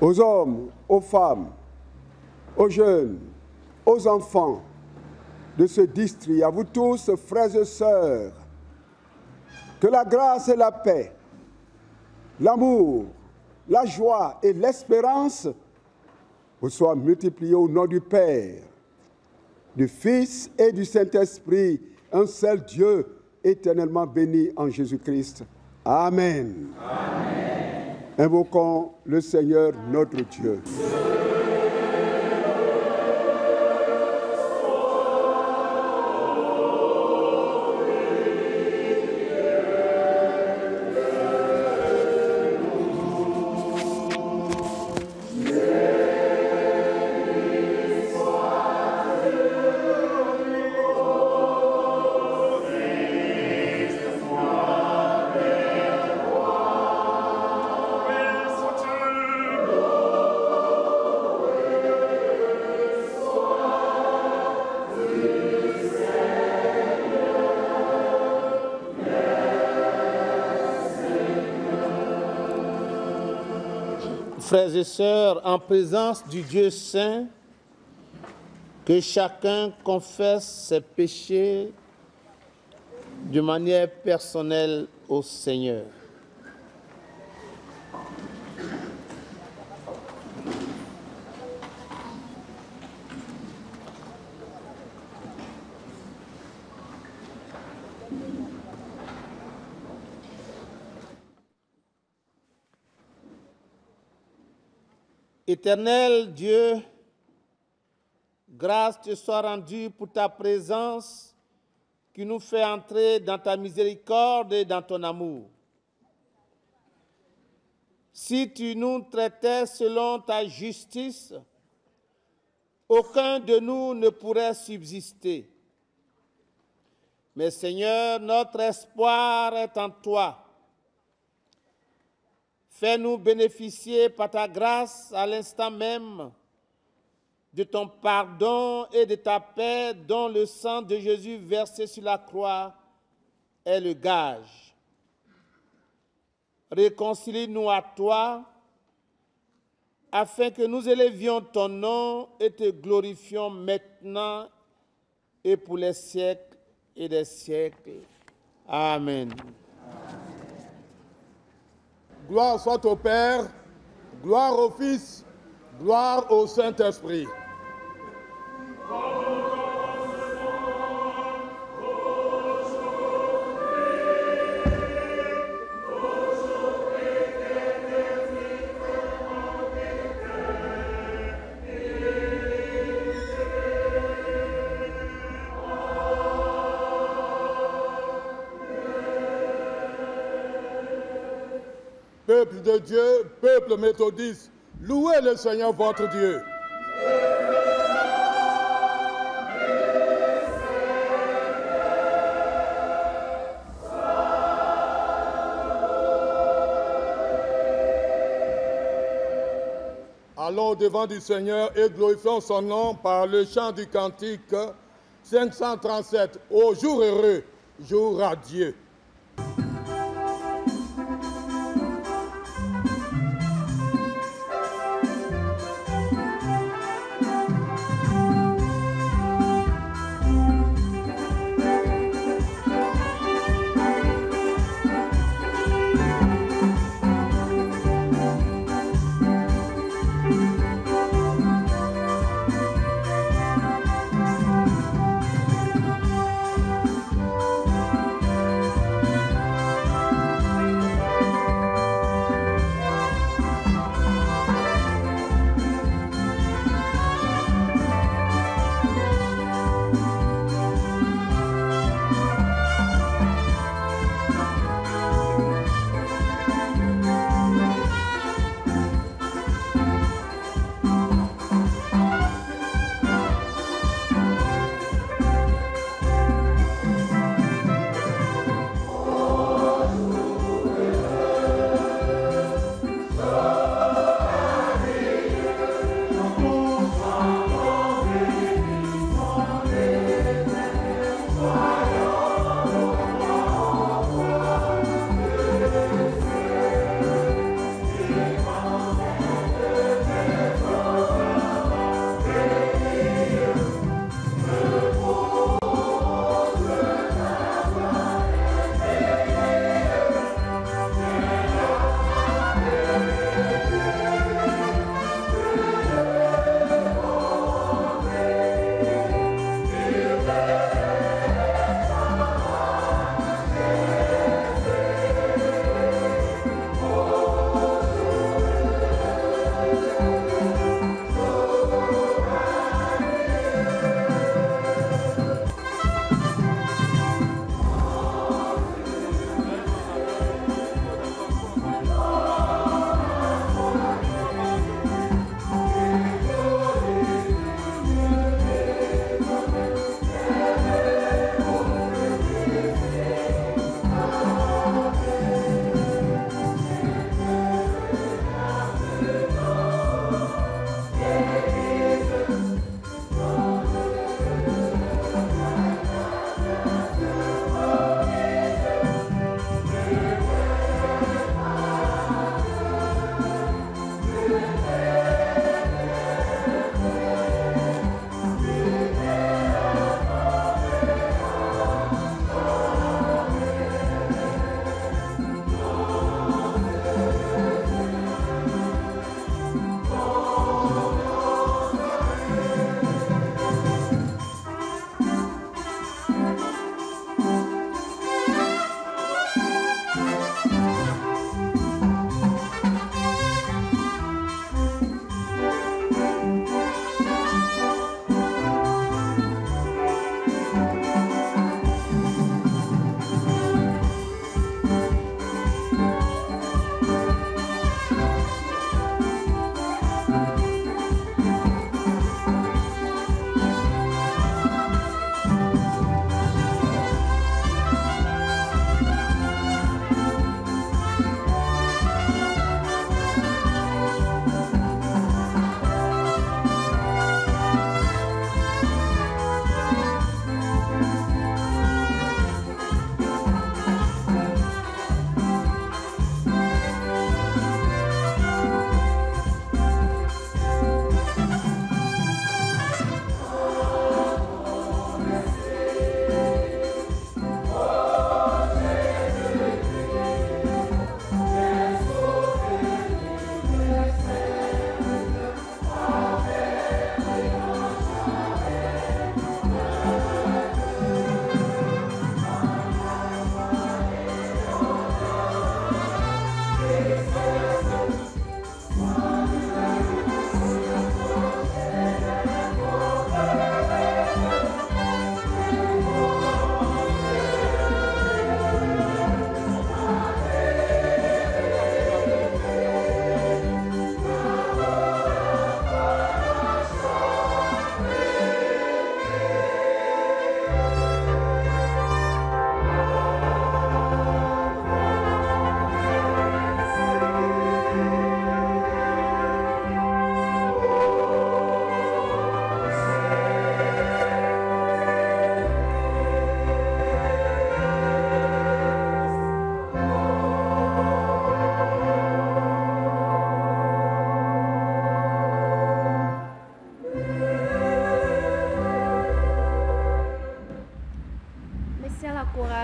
aux hommes, aux femmes, aux jeunes, aux enfants de ce district, à vous tous, frères et sœurs, que la grâce et la paix, l'amour, la joie et l'espérance vous soient multipliés au nom du Père, du Fils et du Saint-Esprit, un seul Dieu éternellement béni en Jésus-Christ. Amen. Amen. Invoquons le Seigneur notre Dieu. Frères et sœurs, en présence du Dieu saint, que chacun confesse ses péchés de manière personnelle au Seigneur. Éternel Dieu, grâce te soit rendue pour ta présence qui nous fait entrer dans ta miséricorde et dans ton amour. Si tu nous traitais selon ta justice, aucun de nous ne pourrait subsister. Mais Seigneur, notre espoir est en toi. Fais-nous bénéficier par ta grâce à l'instant même de ton pardon et de ta paix dont le sang de Jésus versé sur la croix est le gage. Réconcilie-nous à toi afin que nous élevions ton nom et te glorifions maintenant et pour les siècles et des siècles. Amen. Gloire soit au Père, gloire au Fils, gloire au Saint-Esprit. Peuple de Dieu, peuple méthodiste, louez le Seigneur votre Dieu. Allons au-devant du Seigneur et glorifions son nom par le chant du cantique 537. Ô jour heureux, jour radieux. Amen.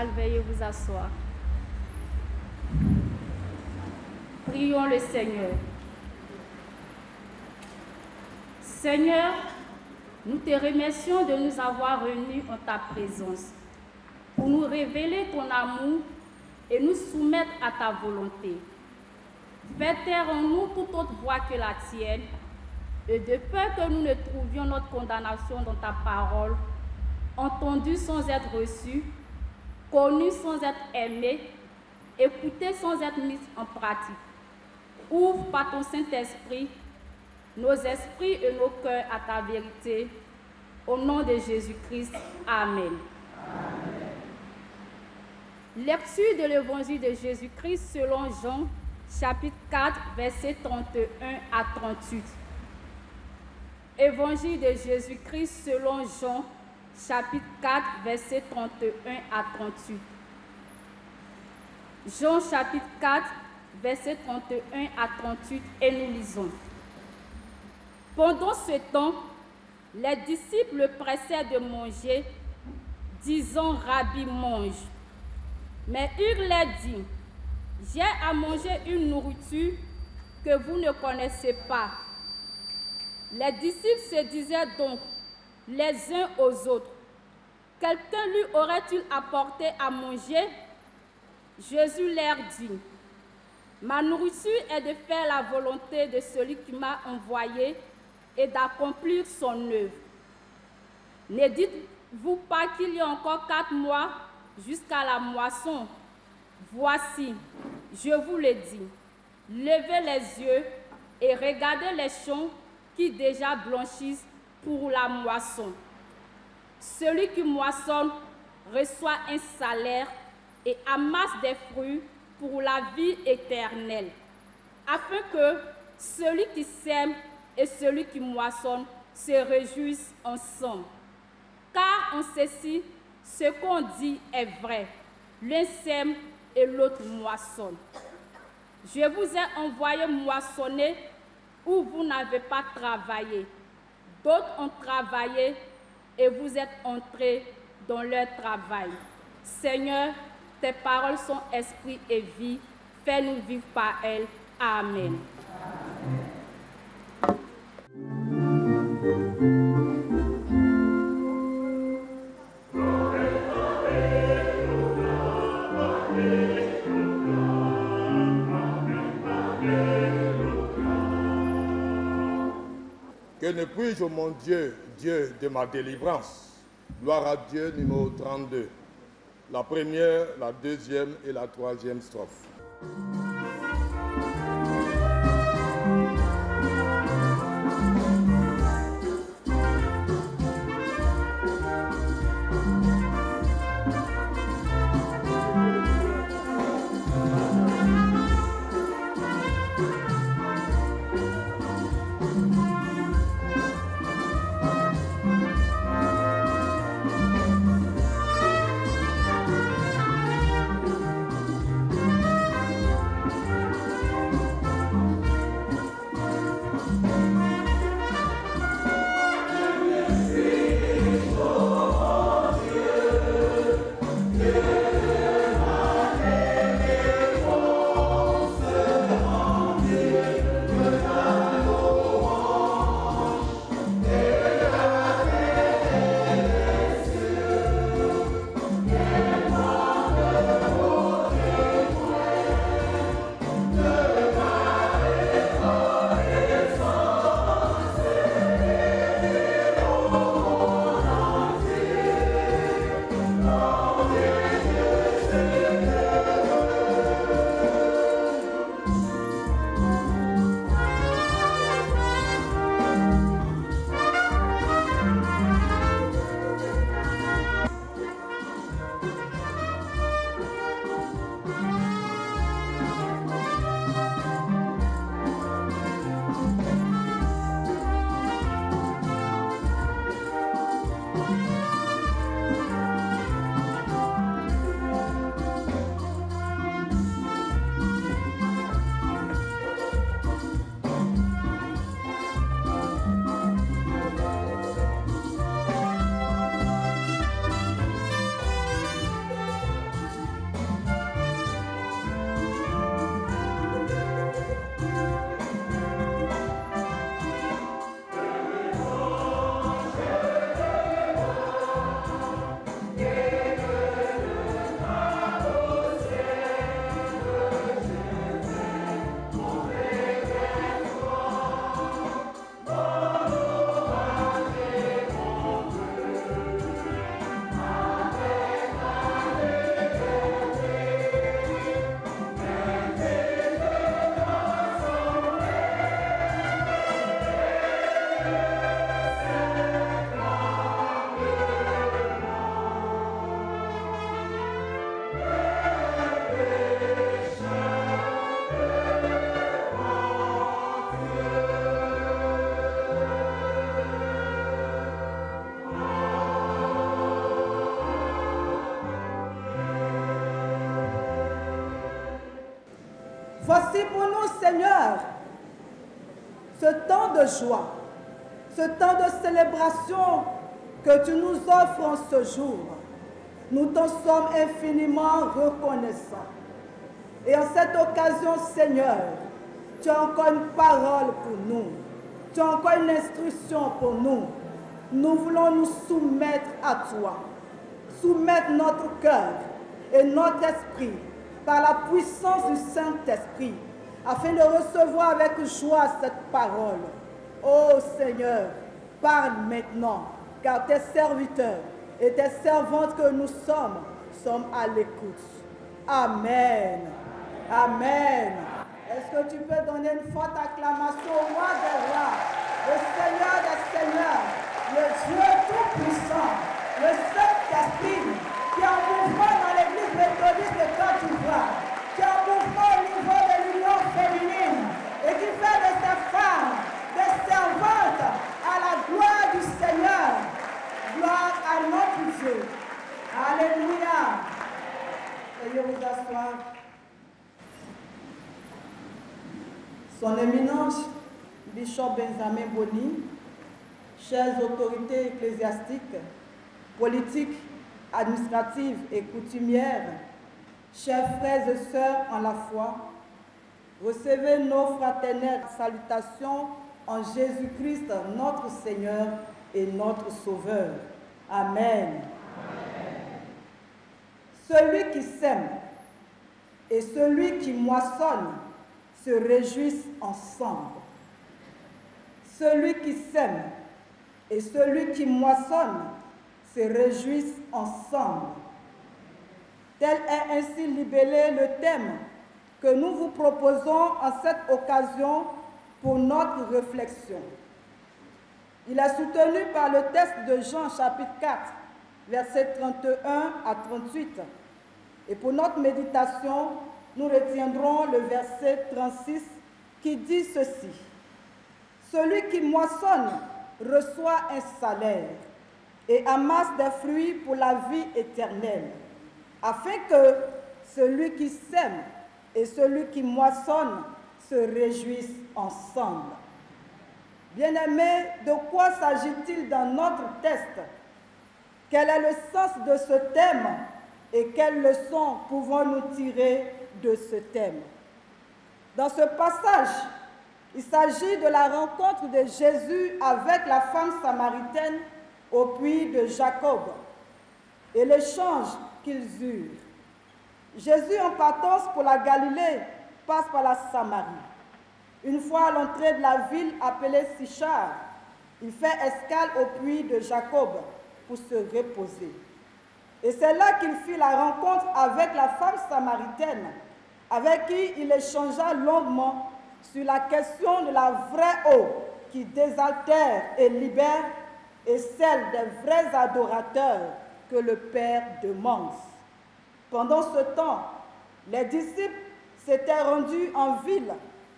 salle, veuillez vous asseoir. Prions le Seigneur. Seigneur, nous te remercions de nous avoir réunis en ta présence pour nous révéler ton amour et nous soumettre à ta volonté. Fais taire en nous toute autre voix que la tienne, et de peur que nous ne trouvions notre condamnation dans ta parole, entendue sans être reçue, connue sans être aimée, écoutée sans être mise en pratique. Ouvre par ton Saint-Esprit nos esprits et nos cœurs à ta vérité. Au nom de Jésus-Christ. Amen. Lecture de l'Évangile de Jésus-Christ selon Jean, chapitre 4, versets 31 à 38. Évangile de Jésus-Christ selon Jean, chapitre 4, versets 31 à 38. Jean, chapitre 4, versets 31 à 38, et nous lisons. Pendant ce temps, les disciples le pressaient de manger, disant « Rabbi, mange ». Mais il leur dit « J'ai à manger une nourriture que vous ne connaissez pas. » Les disciples se disaient donc les uns aux autres « Quelqu'un lui aurait-il apporté à manger ?» Jésus leur dit « Ma nourriture est de faire la volonté de celui qui m'a envoyé et d'accomplir son œuvre. Ne dites-vous pas qu'il y a encore 4 mois jusqu'à la moisson? Voici, je vous le dis, levez les yeux et regardez les champs qui déjà blanchissent pour la moisson. Celui qui moissonne reçoit un salaire et amasse des fruits pour la vie éternelle, afin que celui qui sème et celui qui moissonne se réjouissent ensemble. Car en ceci, ce qu'on dit est vrai. L'un sème et l'autre moissonne. Je vous ai envoyé moissonner où vous n'avez pas travaillé. D'autres ont travaillé et vous êtes entrés dans leur travail. Seigneur, tes paroles sont esprit et vie. Fais-nous vivre par elles. Amen. Que ne puis-je, mon Dieu, Dieu de ma délivrance? Gloire à Dieu, numéro 32. La première, la deuxième et la troisième strophe. pour nous, Seigneur, ce temps de joie, ce temps de célébration que tu nous offres en ce jour. Nous t'en sommes infiniment reconnaissants. Et en cette occasion, Seigneur, tu as encore une parole pour nous. Tu as encore une instruction pour nous. Nous voulons nous soumettre à toi. Soumettre notre cœur et notre esprit par la puissance du Saint-Esprit, afin de recevoir avec joie cette parole. Ô Seigneur, parle maintenant, car tes serviteurs et tes servantes que nous sommes à l'écoute. Amen. Amen. Est-ce que tu peux donner une forte acclamation au roi des rois, le Seigneur des seigneurs, le Dieu tout-puissant, le Saint-Esprit, qui est en mouvement dans l'église méthodiste de Côte d'Ivoire, qui est en mouvement au niveau de l'union féminine et qui fait de ces femmes des servantes à la gloire du Seigneur. Gloire à notre Dieu. Alléluia. Veuillez vous asseoir. Son Éminence, Bishop Benjamin Boni, chères autorités ecclésiastiques, politiques, administratives et coutumières, chers frères et sœurs en la foi, recevez nos fraternelles salutations en Jésus-Christ, notre Seigneur et notre Sauveur. Amen. Celui qui sème et celui qui moissonne se réjouissent ensemble. Celui qui sème et celui qui moissonne se réjouissent ensemble. Tel est ainsi libellé le thème que nous vous proposons en cette occasion pour notre réflexion. Il est soutenu par le texte de Jean chapitre 4, versets 31 à 38. Et pour notre méditation, nous retiendrons le verset 36 qui dit ceci. Celui qui moissonne reçoit un salaire et amasse des fruits pour la vie éternelle, afin que celui qui sème et celui qui moissonne se réjouissent ensemble. Bien-aimés, de quoi s'agit-il dans notre texte? Quel est le sens de ce thème et quelles leçons pouvons-nous tirer de ce thème? Dans ce passage, il s'agit de la rencontre de Jésus avec la femme samaritaine au puits de Jacob et l'échange qu'ils eurent. Jésus, en partance pour la Galilée, passe par la Samarie. Une fois à l'entrée de la ville appelée Sichar, il fait escale au puits de Jacob pour se reposer. Et c'est là qu'il fit la rencontre avec la femme samaritaine, avec qui il échangea longuement sur la question de la vraie eau qui désaltère et libère et celle des vrais adorateurs que le Père demande. Pendant ce temps, les disciples s'étaient rendus en ville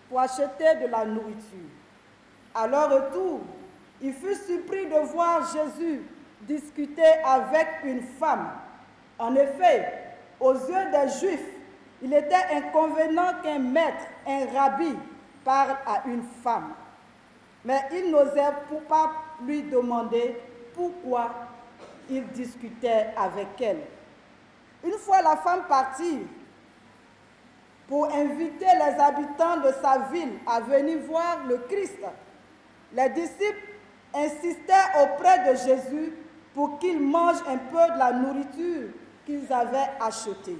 pour acheter de la nourriture. À leur retour, il fut surpris de voir Jésus discuter avec une femme. En effet, aux yeux des Juifs, il était inconvénient qu'un maître, un rabbi, parle à une femme. Mais il n'osait pas lui demander pourquoi il discutait avec elle. Une fois la femme partie, pour inviter les habitants de sa ville à venir voir le Christ, les disciples insistaient auprès de Jésus pour qu'il mange un peu de la nourriture qu'ils avaient achetée.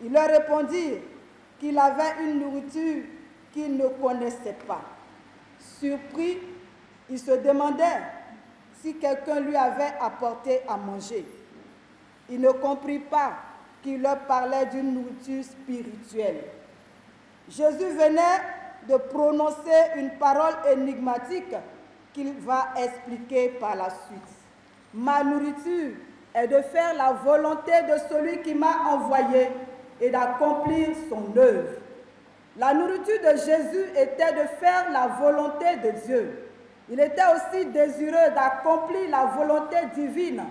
Il leur répondit qu'il avait une nourriture qu'ils ne connaissaient pas. Surpris, il se demandait si quelqu'un lui avait apporté à manger. Il ne comprit pas qu'il leur parlait d'une nourriture spirituelle. Jésus venait de prononcer une parole énigmatique qu'il va expliquer par la suite. Ma nourriture est de faire la volonté de celui qui m'a envoyé et d'accomplir son œuvre. La nourriture de Jésus était de faire la volonté de Dieu. Il était aussi désireux d'accomplir la volonté divine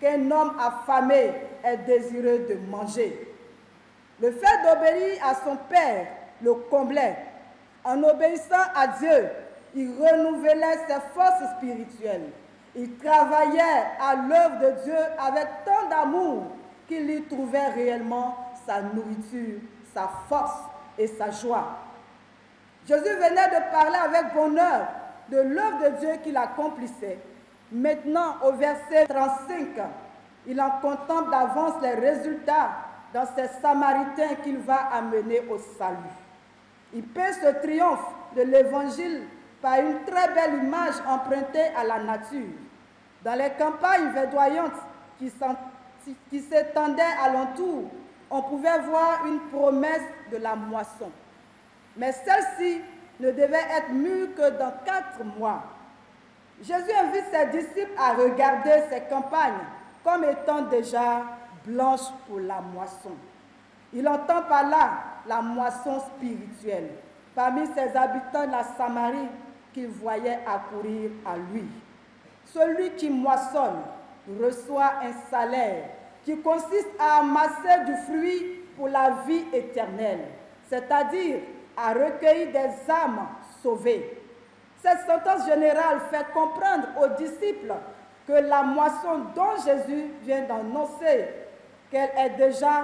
qu'un homme affamé est désireux de manger. Le fait d'obéir à son Père le comblait. En obéissant à Dieu, il renouvelait ses forces spirituelles. Il travaillait à l'œuvre de Dieu avec tant d'amour qu'il y trouvait réellement sa nourriture, sa force et sa joie. Jésus venait de parler avec bonheur de l'œuvre de Dieu qu'il accomplissait. Maintenant, au verset 35, il en contemple d'avance les résultats dans ces Samaritains qu'il va amener au salut. Il peint ce triomphe de l'Évangile par une très belle image empruntée à la nature. Dans les campagnes verdoyantes qui s'étendaient alentour, on pouvait voir une promesse de la moisson. Mais celle-ci ne devait être mûre que dans 4 mois. Jésus invite ses disciples à regarder ces campagnes comme étant déjà blanches pour la moisson. Il entend par là la moisson spirituelle parmi ses habitants de la Samarie qu'il voyait accourir à lui. Celui qui moissonne reçoit un salaire qui consiste à amasser du fruit pour la vie éternelle, c'est-à-dire à recueillir des âmes sauvées. Cette sentence générale fait comprendre aux disciples que la moisson dont Jésus vient d'annoncer qu'elle est déjà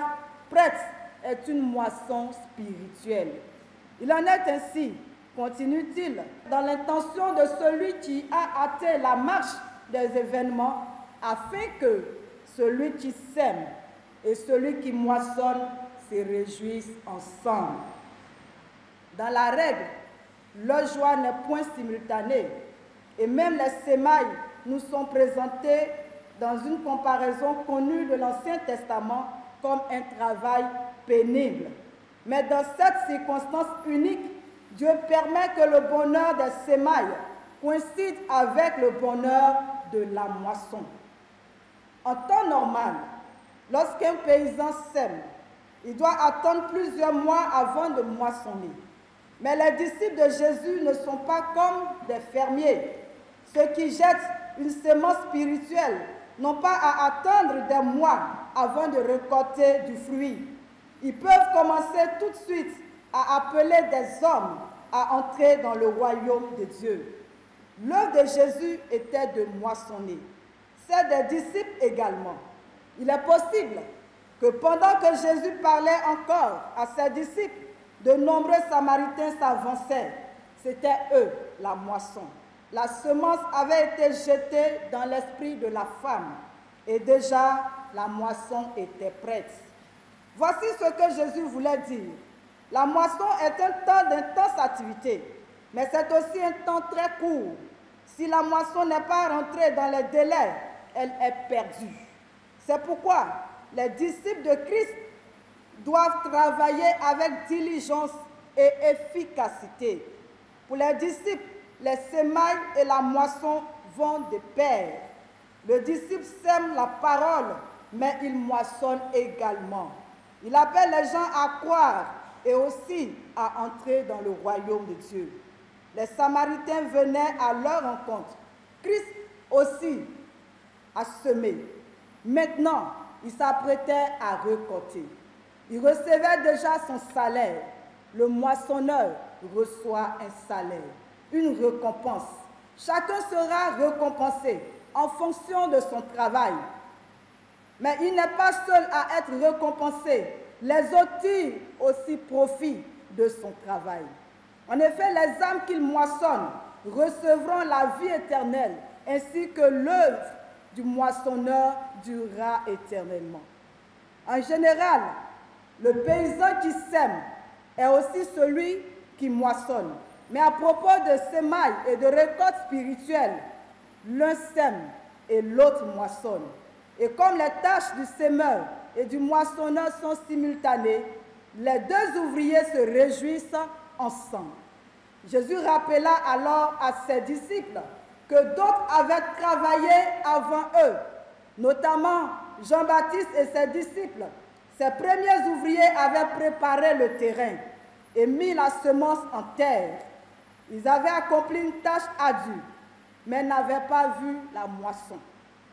prête est une moisson spirituelle. Il en est ainsi, continue-t-il, dans l'intention de celui qui a hâté la marche des événements, afin que celui qui sème et celui qui moissonne se réjouissent ensemble. Dans la règle, leur joie n'est point simultanée, et même les semailles nous sont présentées dans une comparaison connue de l'Ancien Testament comme un travail pénible. Mais dans cette circonstance unique, Dieu permet que le bonheur des semailles coïncide avec le bonheur de la moisson. En temps normal, lorsqu'un paysan sème, il doit attendre plusieurs mois avant de moissonner. Mais les disciples de Jésus ne sont pas comme des fermiers. Ceux qui jettent une semence spirituelle n'ont pas à attendre des mois avant de récolter du fruit. Ils peuvent commencer tout de suite à appeler des hommes à entrer dans le royaume de Dieu. L'œuvre de Jésus était de moissonner. Celle des disciples également. Il est possible que pendant que Jésus parlait encore à ses disciples, de nombreux Samaritains s'avançaient. C'était eux, la moisson. La semence avait été jetée dans l'esprit de la femme et déjà la moisson était prête. Voici ce que Jésus voulait dire. La moisson est un temps d'intense activité, mais c'est aussi un temps très court. Si la moisson n'est pas rentrée dans les délais, elle est perdue. C'est pourquoi les disciples de Christ doivent travailler avec diligence et efficacité. Pour les disciples, les semailles et la moisson vont de pair. Le disciple sème la parole, mais il moissonne également. Il appelle les gens à croire et aussi à entrer dans le royaume de Dieu. Les Samaritains venaient à leur rencontre. Christ aussi a semé. Maintenant, il s'apprêtait à récolter. Il recevait déjà son salaire. Le moissonneur reçoit un salaire, une récompense. Chacun sera récompensé en fonction de son travail. Mais il n'est pas seul à être récompensé. Les autres tirent aussi profit de son travail. En effet, les âmes qu'il moissonne recevront la vie éternelle, ainsi que l'œuvre du moissonneur durera éternellement. En général, le paysan qui sème est aussi celui qui moissonne. Mais à propos de semailles et de récoltes spirituelles, l'un sème et l'autre moissonne. Et comme les tâches du semeur et du moissonneur sont simultanées, les deux ouvriers se réjouissent ensemble. Jésus rappela alors à ses disciples que d'autres avaient travaillé avant eux, notamment Jean-Baptiste et ses disciples. Ces premiers ouvriers avaient préparé le terrain et mis la semence en terre. Ils avaient accompli une tâche ardue, mais n'avaient pas vu la moisson.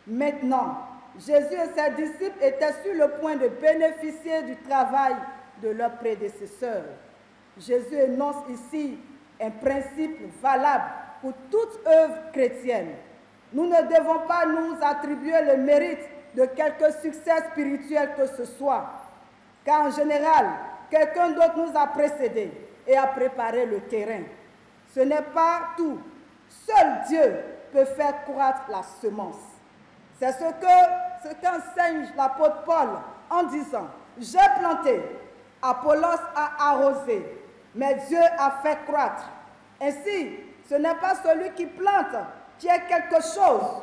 Maintenant, Jésus et ses disciples étaient sur le point de bénéficier du travail de leurs prédécesseurs. Jésus énonce ici un principe valable pour toute œuvre chrétienne. Nous ne devons pas nous attribuer le mérite de quelque succès spirituel que ce soit, car en général, quelqu'un d'autre nous a précédés et a préparé le terrain. Ce n'est pas tout. Seul Dieu peut faire croître la semence. C'est ce qu'enseigne l'apôtre Paul en disant « J'ai planté, Apollos a arrosé, mais Dieu a fait croître. » Ainsi, ce n'est pas celui qui plante qui est quelque chose,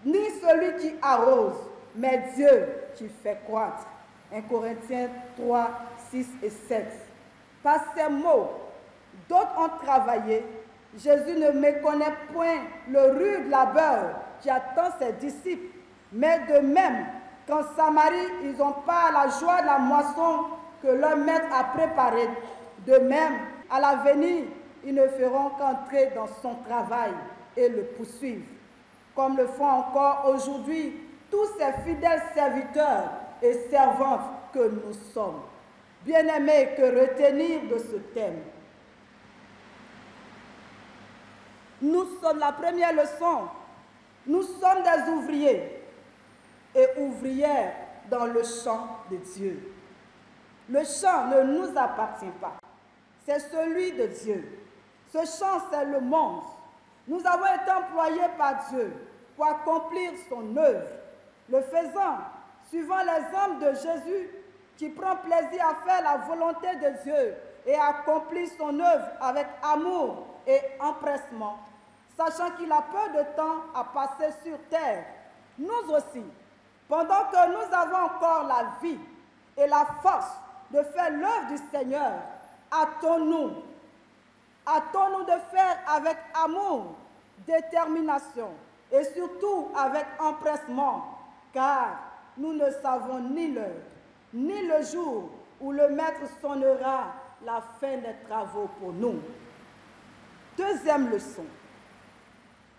ni celui qui arrose, mais Dieu qui fait croître. 1 Corinthiens 3, 6 et 7. Par ces mots, d'autres ont travaillé. Jésus ne méconnaît point le rude labeur qui attend ses disciples. Mais de même, qu'en Samarie, ils n'ont pas la joie de la moisson que leur maître a préparée, de même, à l'avenir, ils ne feront qu'entrer dans son travail et le poursuivre, comme le font encore aujourd'hui tous ces fidèles serviteurs et servantes que nous sommes. Bien-aimés, que retenir de ce thème? Nous sommes, la première leçon, nous sommes des ouvriers et ouvrières dans le champ de Dieu. Le champ ne nous appartient pas, c'est celui de Dieu. Ce champ, c'est le monde. Nous avons été employés par Dieu pour accomplir son œuvre. Le faisant, suivant l'exemple de Jésus, qui prend plaisir à faire la volonté de Dieu et à accomplir son œuvre avec amour et empressement, sachant qu'il a peu de temps à passer sur terre. Nous aussi, pendant que nous avons encore la vie et la force de faire l'œuvre du Seigneur, hâtons-nous de faire avec amour, détermination et surtout avec empressement, car nous ne savons ni l'heure, ni le jour où le Maître sonnera la fin des travaux pour nous. Deuxième leçon.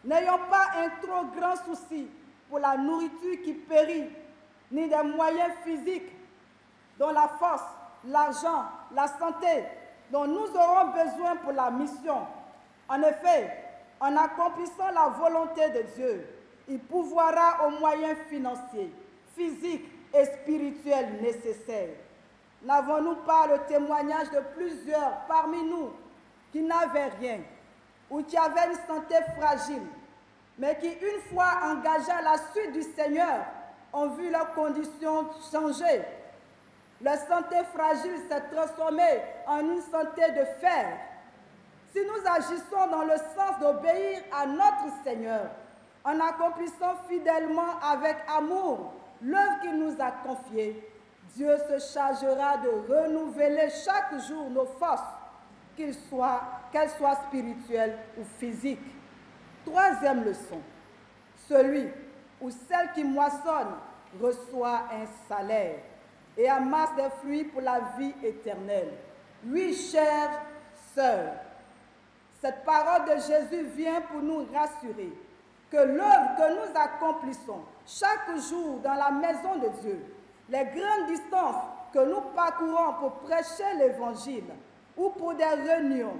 N'ayons pas un trop grand souci pour la nourriture qui périt, ni des moyens physiques dont la force, l'argent, la santé dont nous aurons besoin pour la mission. En effet, en accomplissant la volonté de Dieu, il pourvoira aux moyens financiers, physiques et spirituels nécessaires. N'avons-nous pas le témoignage de plusieurs parmi nous qui n'avaient rien ou qui avaient une santé fragile, mais qui, une fois engagés à la suite du Seigneur, ont vu leurs conditions changer? Leur santé fragile s'est transformée en une santé de fer. Si nous agissons dans le sens d'obéir à notre Seigneur, en accomplissant fidèlement avec amour l'œuvre qu'il nous a confiée, Dieu se chargera de renouveler chaque jour nos forces, qu'elles soient spirituelles ou physiques. Troisième leçon, celui ou celle qui moissonne reçoit un salaire et amasse des fruits pour la vie éternelle. Oui, chers sœurs, cette parole de Jésus vient pour nous rassurer que l'œuvre que nous accomplissons chaque jour dans la maison de Dieu, les grandes distances que nous parcourons pour prêcher l'Évangile ou pour des réunions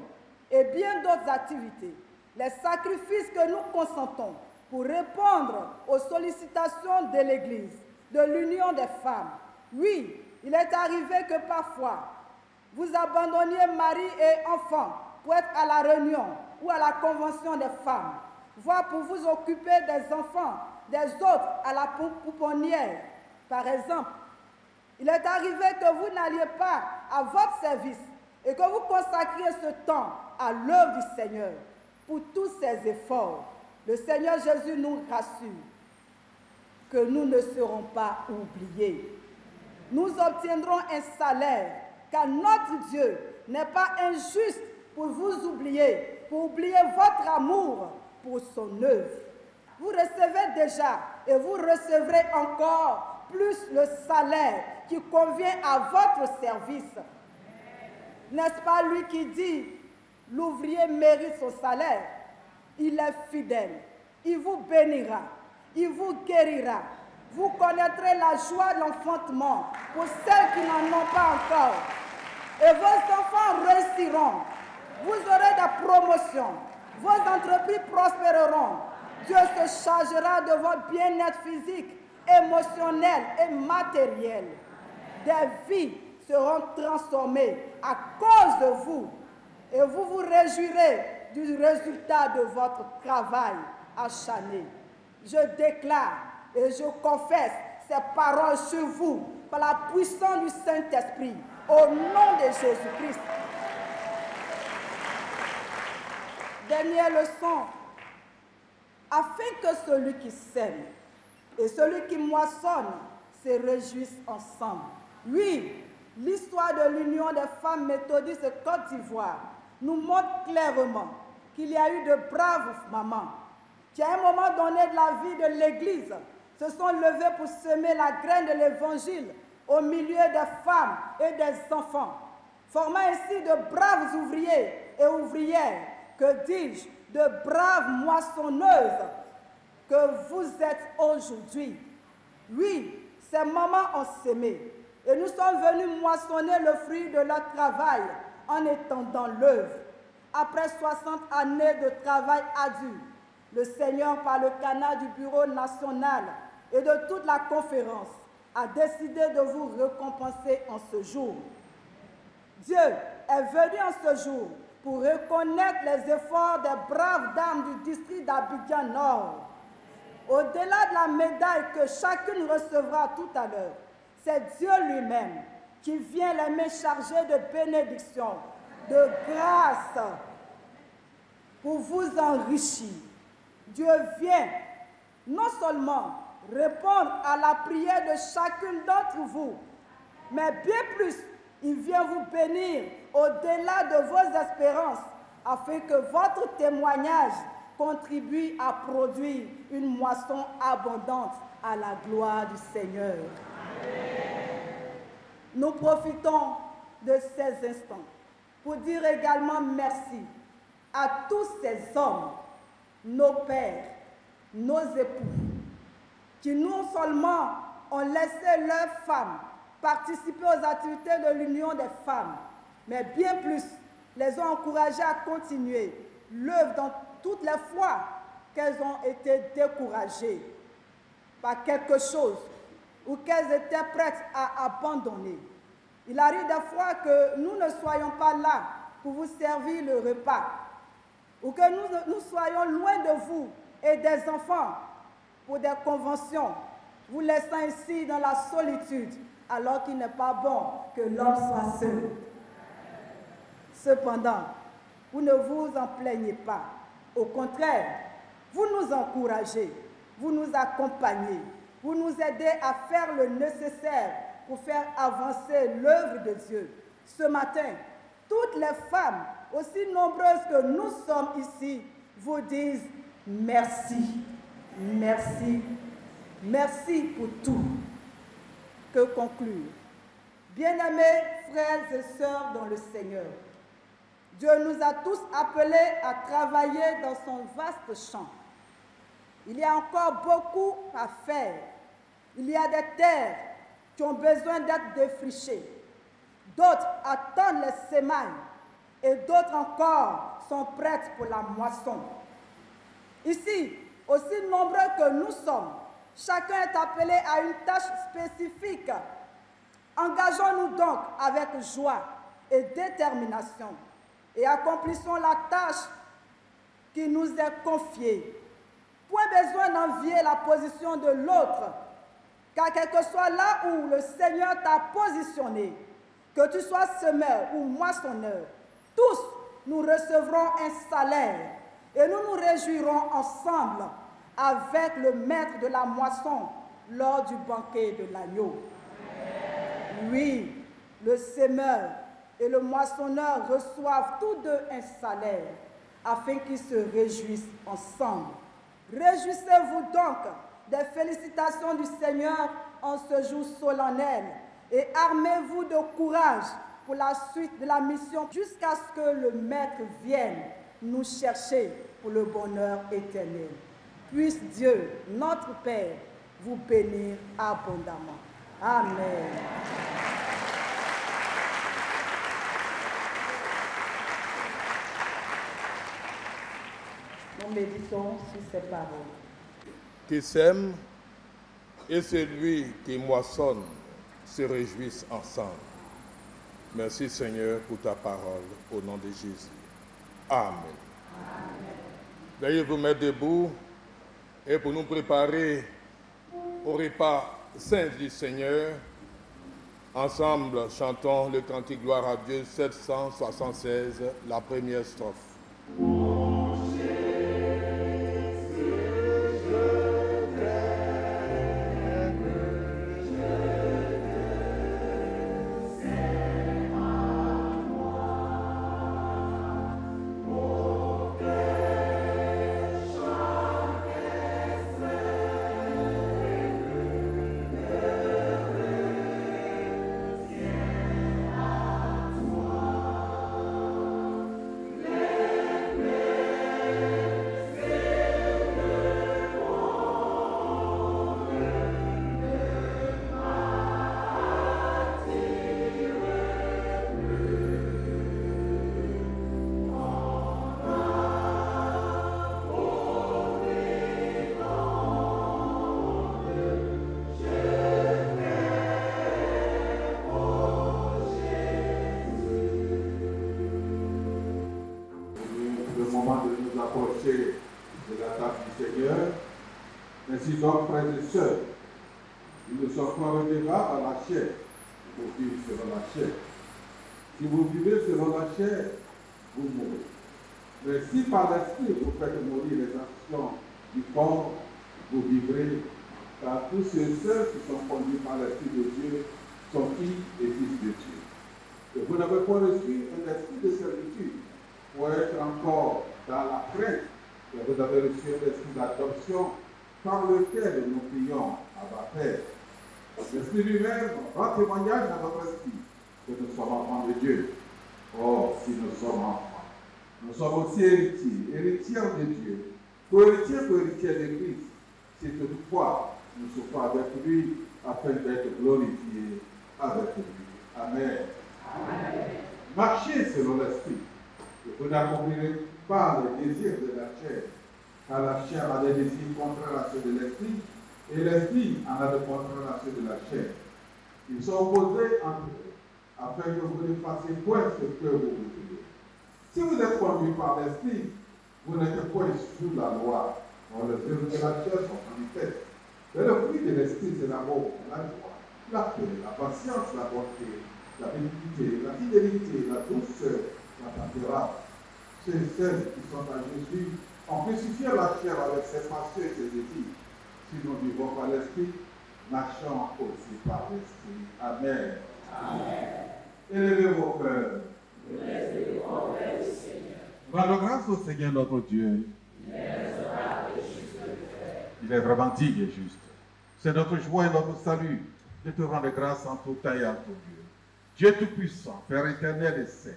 et bien d'autres activités, les sacrifices que nous consentons pour répondre aux sollicitations de l'Église, de l'union des femmes. Oui, il est arrivé que parfois, vous abandonniez mari et enfants pour être à la réunion ou à la convention des femmes, voire pour vous occuper des enfants des autres à la pouponnière. Par exemple, il est arrivé que vous n'alliez pas à votre service et que vous consacriez ce temps à l'œuvre du Seigneur. Pour tous ces efforts, le Seigneur Jésus nous rassure que nous ne serons pas oubliés. Nous obtiendrons un salaire, car notre Dieu n'est pas injuste pour vous oublier, pour oublier votre amour pour son œuvre. Vous recevez déjà et vous recevrez encore plus le salaire qui convient à votre service. N'est-ce pas lui qui dit, l'ouvrier mérite son salaire? Il est fidèle, il vous bénira, il vous guérira. Vous connaîtrez la joie de l'enfantement pour celles qui n'en ont pas encore. et vos enfants réussiront. Vous aurez des promotions. Vos entreprises prospéreront. Dieu se chargera de votre bien-être physique, émotionnel et matériel. Des vies seront transformées à cause de vous. Et vous vous réjouirez du résultat de votre travail acharné. Je déclare et je confesse ces paroles sur vous par la puissance du Saint-Esprit, au nom de Jésus-Christ. Dernière leçon, afin que celui qui sème et celui qui moissonne se réjouissent ensemble. Oui, l'histoire de l'Union des femmes méthodistes de Côte d'Ivoire nous montre clairement qu'il y a eu de braves mamans qui, à un moment donné de la vie de l'Église, se sont levées pour semer la graine de l'Évangile au milieu des femmes et des enfants, formant ainsi de braves ouvriers et ouvrières, que dis-je, de braves moissonneuses que vous êtes aujourd'hui. Oui, ces mamans ont sémé et nous sommes venus moissonner le fruit de leur travail en étendant l'œuvre. Après 60 années de travail ardu, le Seigneur, par le canal du Bureau national et de toute la conférence, a décidé de vous récompenser en ce jour. Dieu est venu en ce jour pour reconnaître les efforts des braves dames du district d'Abidjan Nord. Au-delà de la médaille que chacune recevra tout à l'heure, c'est Dieu lui-même qui vient les mains chargées de bénédiction, de grâce, pour vous enrichir. Dieu vient non seulement répondre à la prière de chacune d'entre vous, mais bien plus, il vient vous bénir au-delà de vos espérances, afin que votre témoignage contribue à produire une moisson abondante à la gloire du Seigneur. Nous profitons de ces instants pour dire également merci à tous ces hommes, nos pères, nos époux, qui non seulement ont laissé leurs femmes participer aux activités de l'Union des femmes, mais bien plus, les ont encouragées à continuer l'œuvre dans toutes les fois qu'elles ont été découragées par quelque chose ou qu'elles étaient prêtes à abandonner. Il arrive des fois que nous ne soyons pas là pour vous servir le repas, ou que nous soyons loin de vous et des enfants pour des conventions, vous laissant ici dans la solitude, alors qu'il n'est pas bon que l'homme soit seul. Cependant, vous ne vous en plaignez pas. Au contraire, vous nous encouragez, vous nous accompagnez, vous nous aidez à faire le nécessaire pour faire avancer l'œuvre de Dieu. Ce matin, toutes les femmes, aussi nombreuses que nous sommes ici, vous disent merci, merci, merci pour tout. Que conclure? Bien-aimés frères et sœurs dans le Seigneur, Dieu nous a tous appelés à travailler dans son vaste champ. Il y a encore beaucoup à faire. Il y a des terres qui ont besoin d'être défrichées. D'autres attendent les semailles et d'autres encore sont prêtes pour la moisson. Ici, aussi nombreux que nous sommes, chacun est appelé à une tâche spécifique. Engageons-nous donc avec joie et détermination et accomplissons la tâche qui nous est confiée. Point besoin d'envier la position de l'autre, car quel que soit là où le Seigneur t'a positionné, que tu sois semeur ou moissonneur, tous nous recevrons un salaire et nous nous réjouirons ensemble avec le maître de la moisson lors du banquet de l'agneau. Oui, le semeur et le moissonneur reçoivent tous deux un salaire afin qu'ils se réjouissent ensemble. Réjouissez-vous donc des félicitations du Seigneur en ce jour solennel et armez-vous de courage pour la suite de la mission jusqu'à ce que le Maître vienne nous chercher pour le bonheur éternel. Puisse Dieu, notre Père, vous bénir abondamment. Amen. Nous méditons sur ces paroles. Qui sème et celui qui moissonne se réjouissent ensemble. Merci Seigneur pour ta parole, au nom de Jésus. Amen. Veuillez vous mettre debout et pour nous préparer au repas saint du Seigneur, ensemble chantons le cantique Gloire à Dieu 776, la première strophe. De la table du Seigneur. Ainsi donc, frères et sœurs, nous ne sommes pas au débat à la chair pour vivre selon la chair. Si vous vivez selon la chair, vous mourrez. Mais si par l'esprit vous faites mourir les actions du corps, vous vivrez, car tous ceux qui sont conduits par l'esprit de Dieu sont filles et fils de Dieu. Et vous n'avez pas reçu un esprit de servitude pour être encore dans la crainte. Et vous avez reçu l'esprit d'adoption par lequel nous prions à Père. L'esprit lui-même rend témoignage à notre esprit que nous sommes enfants de Dieu. Or, si nous sommes enfants, nous sommes aussi héritiers, héritiers de Dieu, co-héritiers de Christ. Si toutefois nous souffrons avec lui afin d'être glorifiés avec lui. Amen. Amen. Marchez selon l'esprit. Et vous n'accomplirez pas le désir de la chair, car la chair a des désirs contraires à ceux de l'esprit, et l'esprit en a de contraires à ceux de la chair. Ils sont opposés entre eux, afin que vous ne fassiez point ce que vous voulez. Si vous êtes conduits par l'esprit, vous n'êtes point sous la loi. Or, les œuvres de la chair sont manifestes. Mais le fruit de l'esprit, c'est l'amour, la joie, la paix, la patience, la bonté, la bénédiction, la fidélité, la douceur, la tempérance. Ceux et celles qui sont à Jésus ont crucifié la chair avec ses passions et ses désirs. Si nous vivons par l'esprit, marchons aussi par l'esprit. Amen. Amen. Élevez vos cœurs. Rendons grâce au Seigneur notre Dieu. Il est vraiment digne et juste. C'est notre joie et notre salut de te rendre grâce en tout temps et en tout lieu. Dieu Tout-Puissant, Père éternel et saint,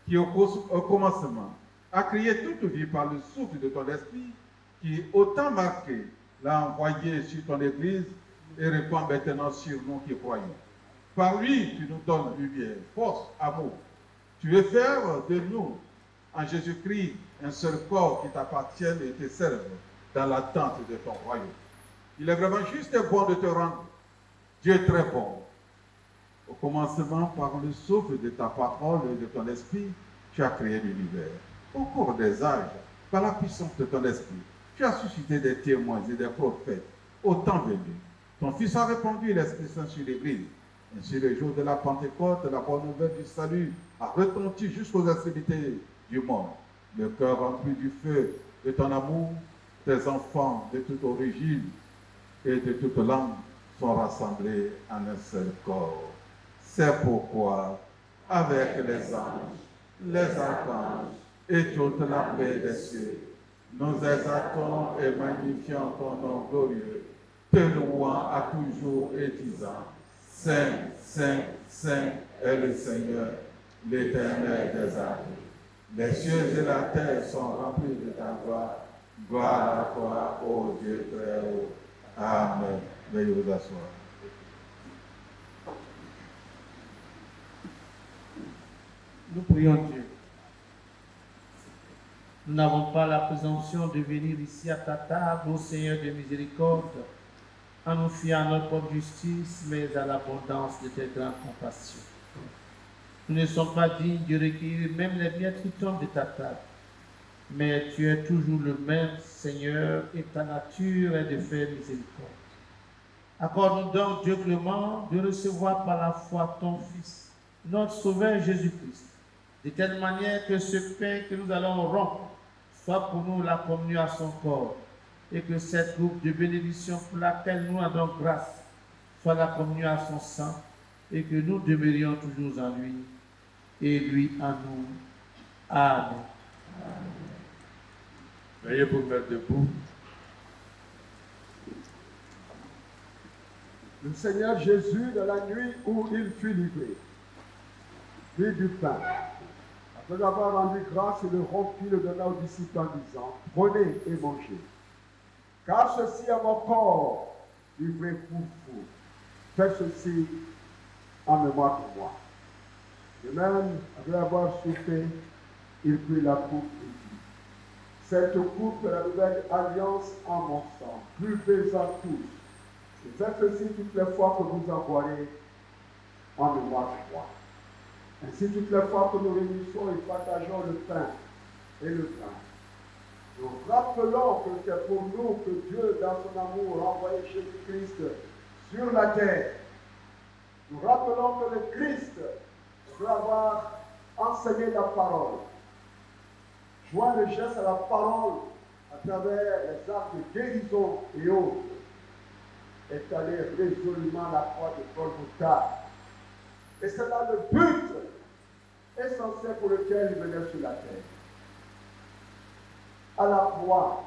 qui au commencement a créé toute vie par le souffle de ton esprit, qui autant marqué l'a envoyé sur ton Église et répand maintenant sur nous qui croyons. Par lui, tu nous donnes lumière, force, amour. Tu veux faire de nous, en Jésus-Christ, un seul corps qui t'appartienne et te serve dans l'attente de ton royaume. Il est vraiment juste et bon de te rendre. Dieu est très bon. Au commencement, par le souffle de ta parole et de ton esprit, tu as créé l'univers. Au cours des âges, par la puissance de ton esprit, tu as suscité des témoins et des prophètes au temps venu. Ton Fils a répandu l'Esprit Saint sur l'Église. Ainsi, le jour de la Pentecôte, la bonne nouvelle du salut a retenti jusqu'aux extrémités du monde. Le cœur rempli du feu de ton amour, tes enfants de toute origine et de toute langue sont rassemblés en un seul corps. C'est pourquoi, avec les anges, les archanges et toute la paix des cieux, nous exaltons et magnifions ton nom glorieux, te louant à toujours et disant, Saint, Saint, Saint est le Seigneur, l'Éternel des armées. Les cieux et la terre sont remplis de ta gloire. Gloire à toi, ô Dieu très haut. Amen. Veuillez vous asseoir. Nous prions Dieu. Nous n'avons pas la présomption de venir ici à ta table, ô Seigneur de miséricorde, en nous fiant à notre propre justice, mais à l'abondance de tes grandes compassions. Nous ne sommes pas dignes de recueillir même les miettes qui tombent de ta table. Mais tu es toujours le même, Seigneur, et ta nature est de faire miséricorde. Accorde-nous donc, Dieu clément, de recevoir par la foi ton Fils, notre Sauveur Jésus-Christ, de telle manière que ce pain que nous allons rompre soit pour nous la communion à son corps, et que cette coupe de bénédiction pour laquelle nous rendons grâce soit la communion à son sang, et que nous demeurions toujours en lui, et lui en nous. Amen. Veuillez vous mettre debout. Le Seigneur Jésus, dans la nuit où il fut livré, prit du pain. Après avoir rendu grâce, il le rompit, le donna aux disciples en disant, prenez et mangez. Car ceci est mon corps, livré pour vous. Faites ceci en mémoire de moi. De même, après avoir soufflé, il prit la coupe et dit, cette coupe est la nouvelle alliance en mon sang. Buvez-en tous. Et faites ceci toutes les fois que vous en boirez en mémoire de moi. Ainsi, toutes les fois que nous réunissons et partageons le pain et le pain, nous rappelons que c'est pour nous que Dieu, dans son amour, a envoyé Jésus-Christ sur la terre. Nous rappelons que le Christ, après avoir enseigné la parole, joint le geste à la parole à travers les actes de guérison et autres, est allé résolument à la croix de Golgotha. Et c'est là le but essentiel pour lequel il venait sur la terre. À la croix,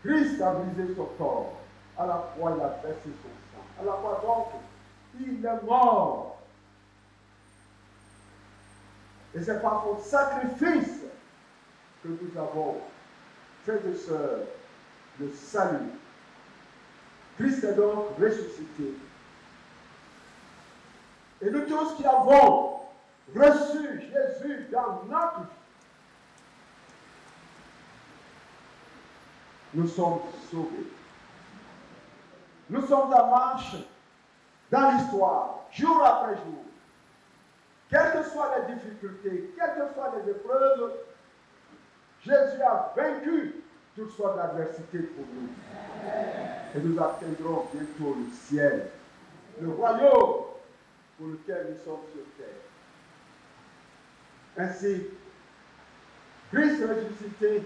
Christ a brisé son corps. À la croix, il a versé son sang. À la croix, donc, il est mort. Et c'est par son sacrifice que nous avons, frères et sœurs, le salut. Christ est donc ressuscité. Et nous tous qui avons reçu Jésus dans notre vie, nous sommes sauvés. Nous sommes en marche dans l'histoire, jour après jour. Quelles que soient les difficultés, quelles que soient les épreuves, Jésus a vaincu toutes sortes d'adversités pour nous. Et nous atteindrons bientôt le ciel, le royaume pour lequel nous sommes sur terre. Ainsi, Christ ressuscité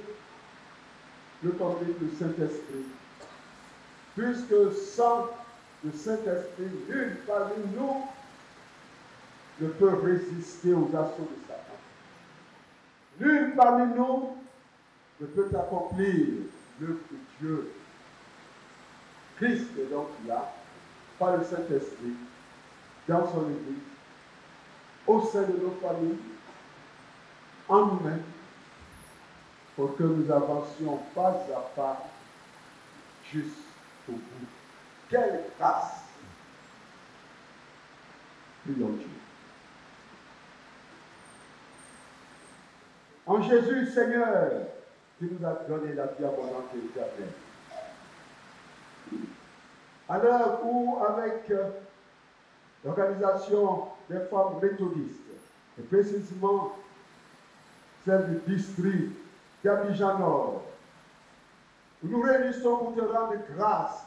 nous communique le Saint-Esprit. Puisque sans le Saint-Esprit, nul parmi nous ne peut résister aux assauts de Satan. Nul parmi nous ne peut accomplir l'œuvre de Dieu. Christ est donc là, par le Saint-Esprit, dans son Église, au sein de nos familles, en nous-mêmes, pour que nous avancions pas à pas jusqu'au bout. Quelle grâce! Prions Dieu. En Jésus, Seigneur, tu nous as donné la vie abondante et éternelle. À l'heure où, avec l'organisation des femmes méthodistes, et précisément celle du district d'Abidjan Nord, nous réunissons pour te rendre grâce,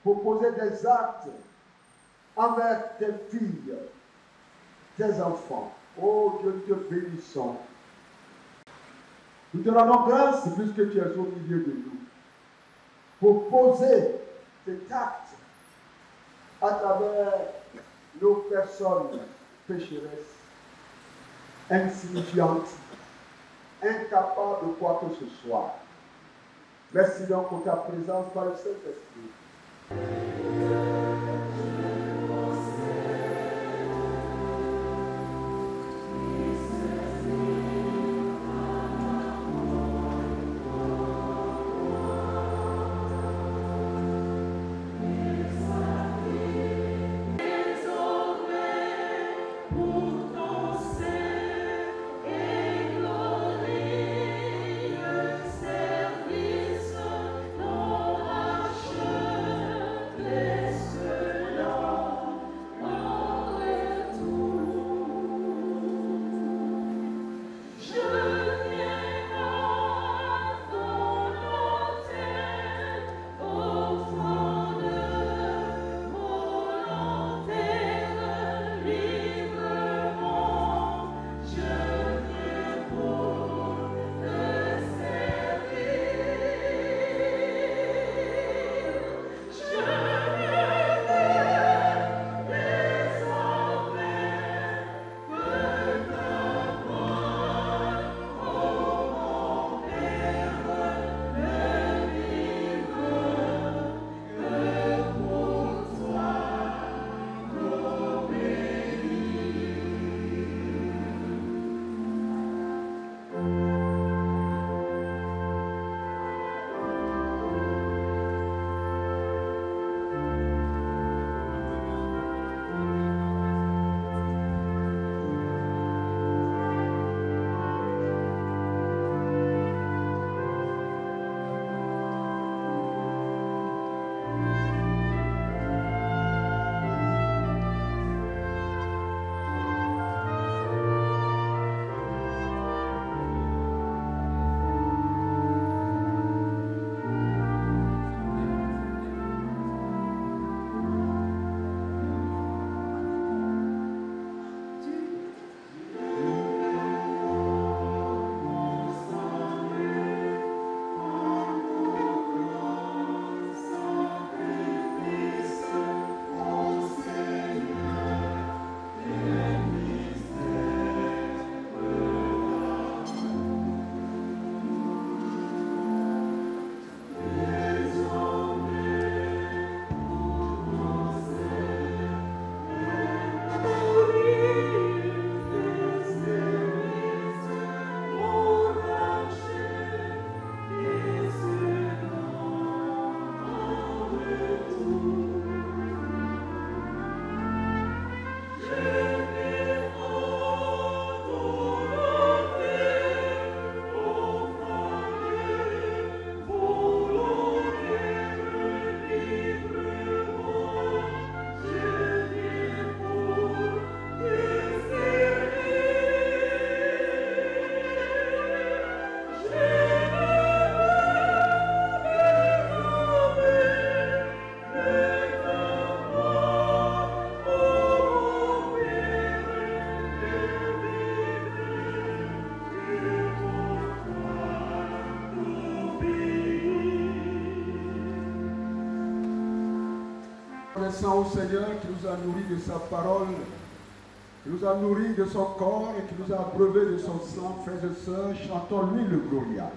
pour poser des actes envers tes filles, tes enfants. Oh Dieu, nous te bénissons. Nous te rendons grâce puisque tu es au milieu de nous, pour poser cet acte à travers nos personnes pécheresses, insignifiantes, incapables de quoi que ce soit. Merci donc pour ta présence par le Saint-Esprit. Pour ton Saint et glorieux reconnaissants au Seigneur qui nous a nourris de sa parole, qui nous a nourris de son corps et qui nous a abreuvés de son sang. Frères et sœurs, chantons-lui le Gloria.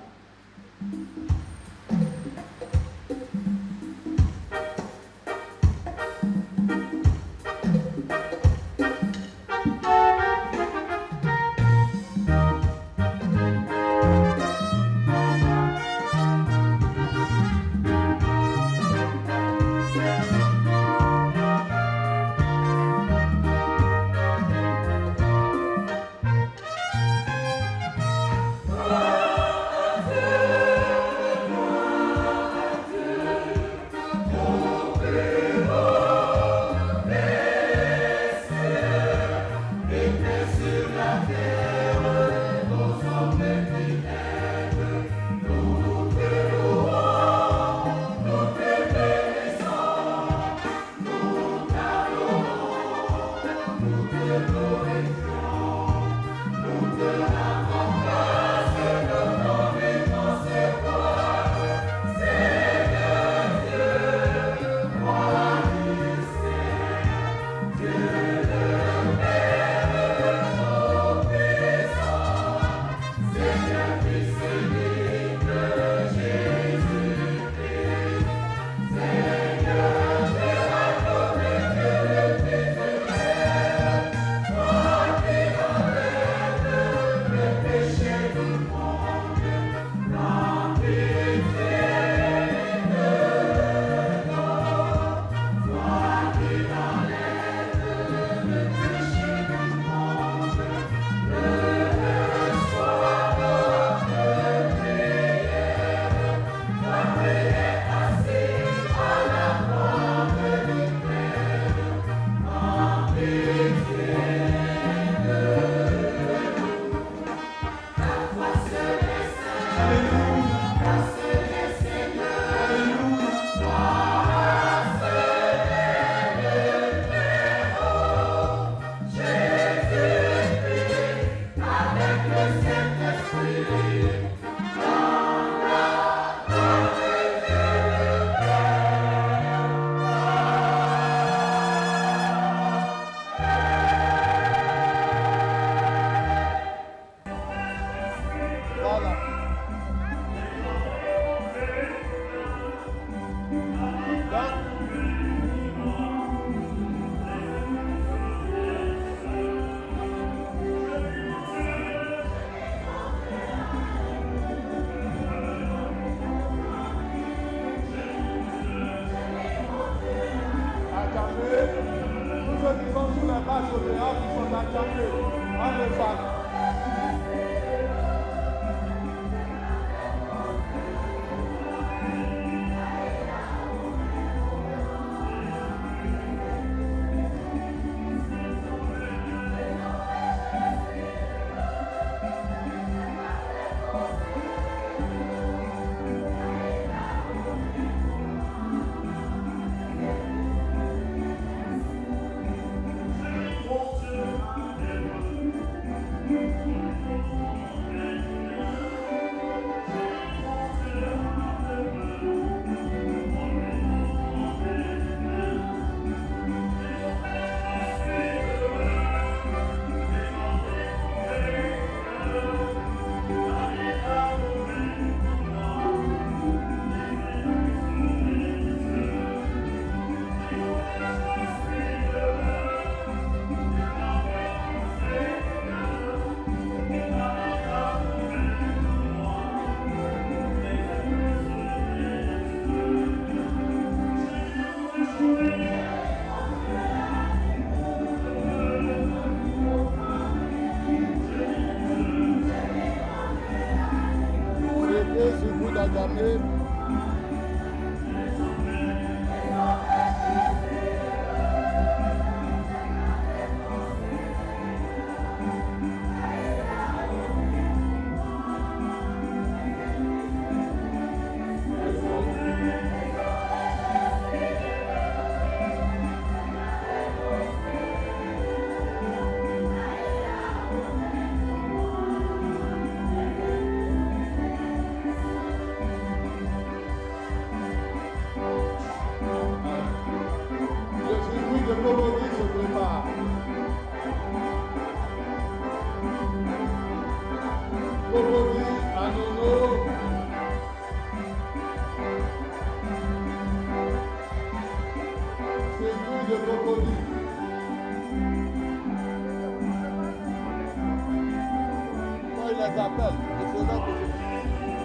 les appelle. Je serai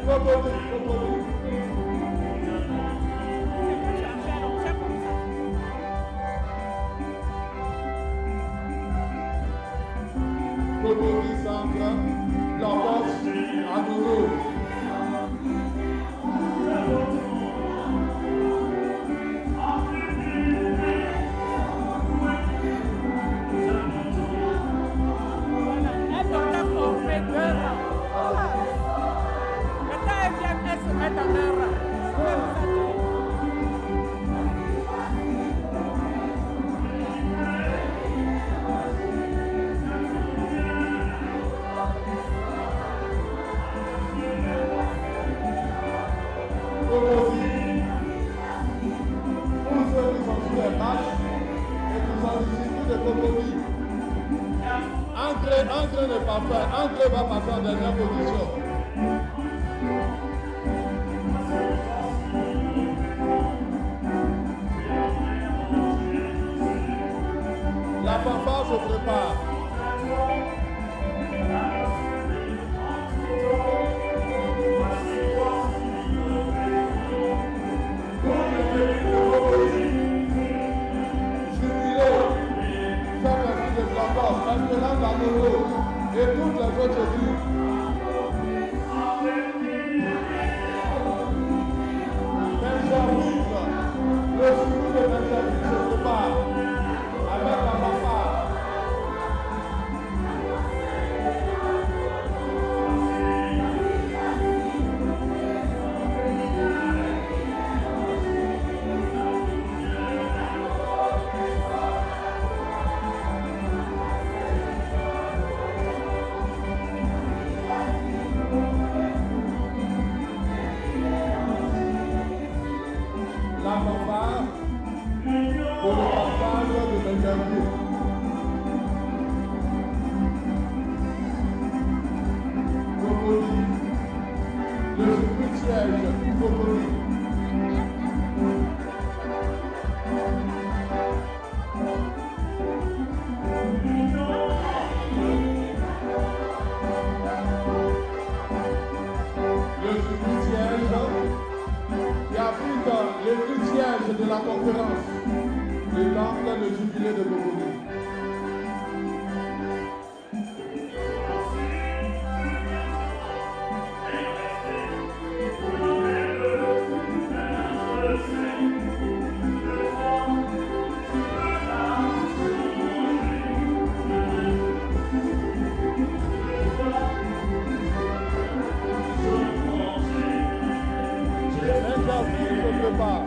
Cocody. Cocody centre, Lambos, Adouro. Ancre n'est pas fait. Ancre va passer en dernière position. La fanfare se prépare. Espérance Adouro et toutes les autres groupes. Benjamin, le suivi de Benjamin se prépare avec la fanfare. Pour le passage de Benjamin. Cocody. Le siège, Cocody. Le siège qui abrite les deux sièges de la conférence. Le temple, le jubilé de Cocody. Benjamin se prépare.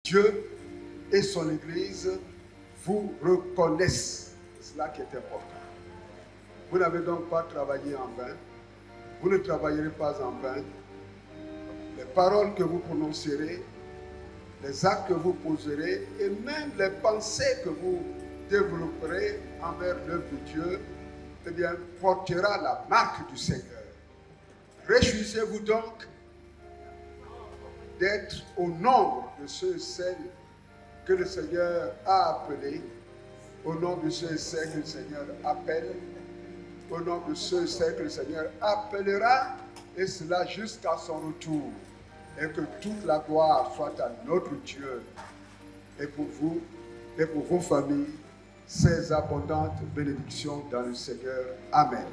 Dieu et son Église vous reconnaissent. C'est cela qui est important. Vous n'avez donc pas travaillé en vain. Vous ne travaillerez pas en vain. Les paroles que vous prononcerez, les actes que vous poserez et même les pensées que vous développerez envers l'œuvre de Dieu, eh bien, portera la marque du Seigneur. Réjouissez-vous donc d'être au nombre de ceux et celles que le Seigneur a appelés, au nom de ceux et celles que le Seigneur appelle, au nom de ceux et celles que le Seigneur appellera, et cela jusqu'à son retour. Et que toute la gloire soit à notre Dieu et pour vous et pour vos familles, ces abondantes bénédictions dans le Seigneur. Amen.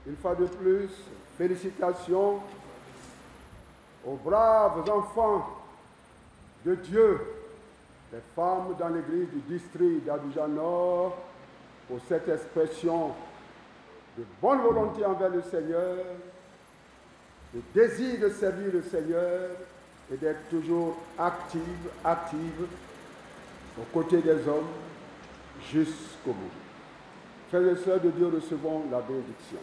Une fois de plus, félicitations aux braves enfants de Dieu, les femmes dans l'église du district d'Abidjan Nord, pour cette expression de bonne volonté envers le Seigneur, de désir de servir le Seigneur et d'être toujours active aux côtés des hommes jusqu'au bout. Frères et sœurs de Dieu, recevons la bénédiction.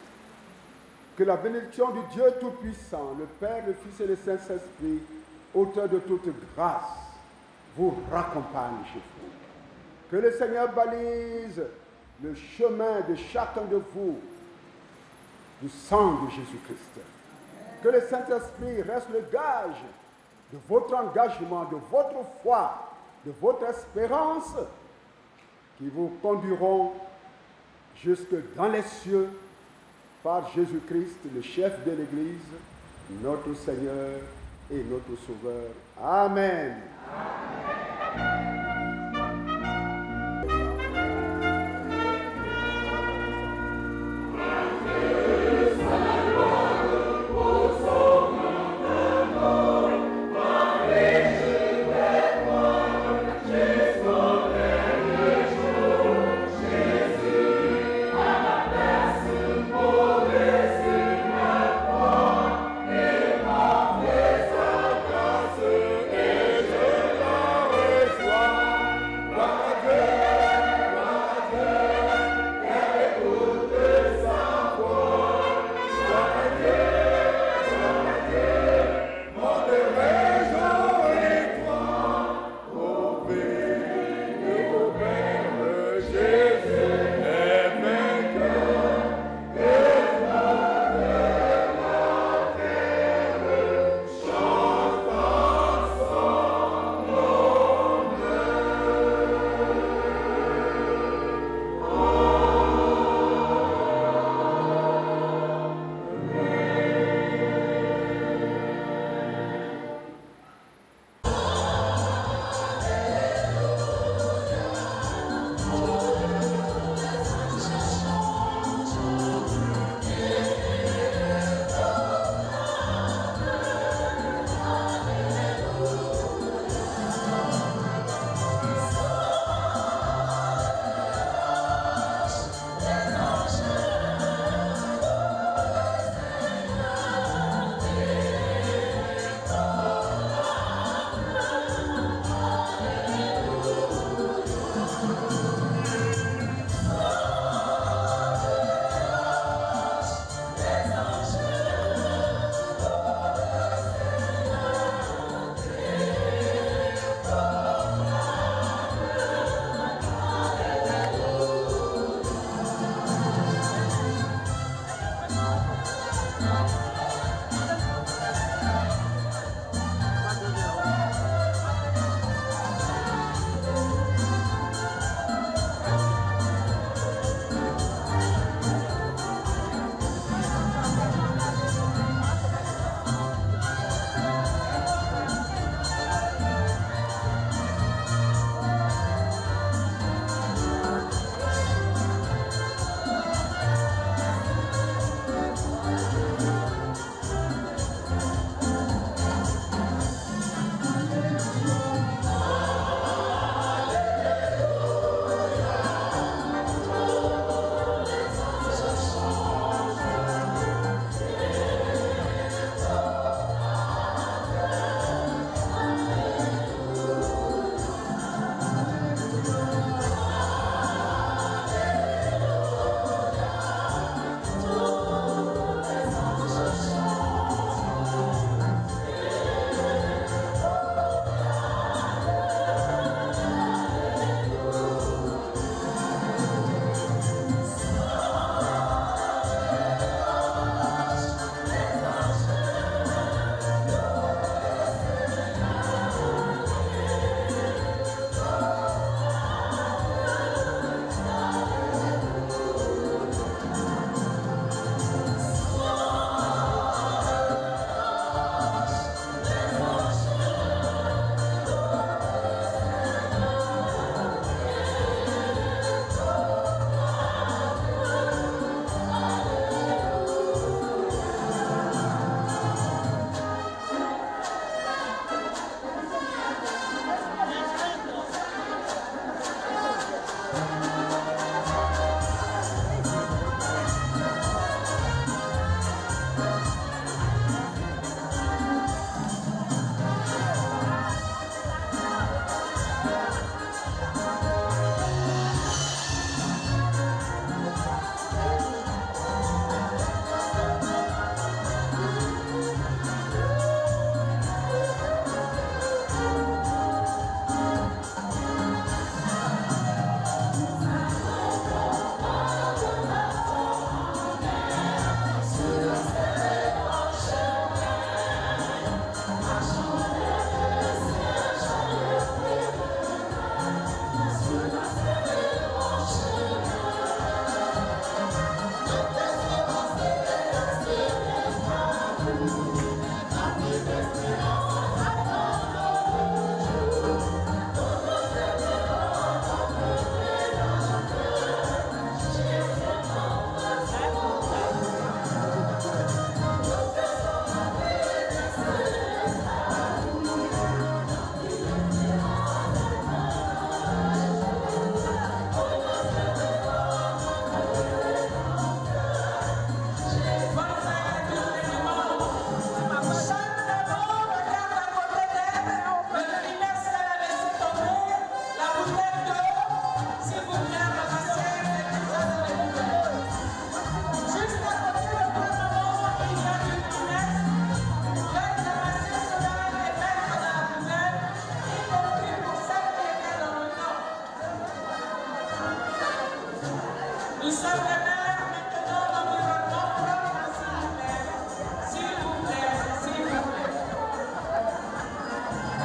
Que la bénédiction du Dieu Tout-Puissant, le Père, le Fils et le Saint-Esprit, auteur de toute grâce, vous raccompagne chez vous. Que le Seigneur balise le chemin de chacun de vous du sang de Jésus-Christ. Que le Saint-Esprit reste le gage de votre engagement, de votre foi, de votre espérance, qui vous conduiront jusque dans les cieux par Jésus-Christ, le chef de l'Église, notre Seigneur et notre Sauveur. Amen. Amen. Et je serait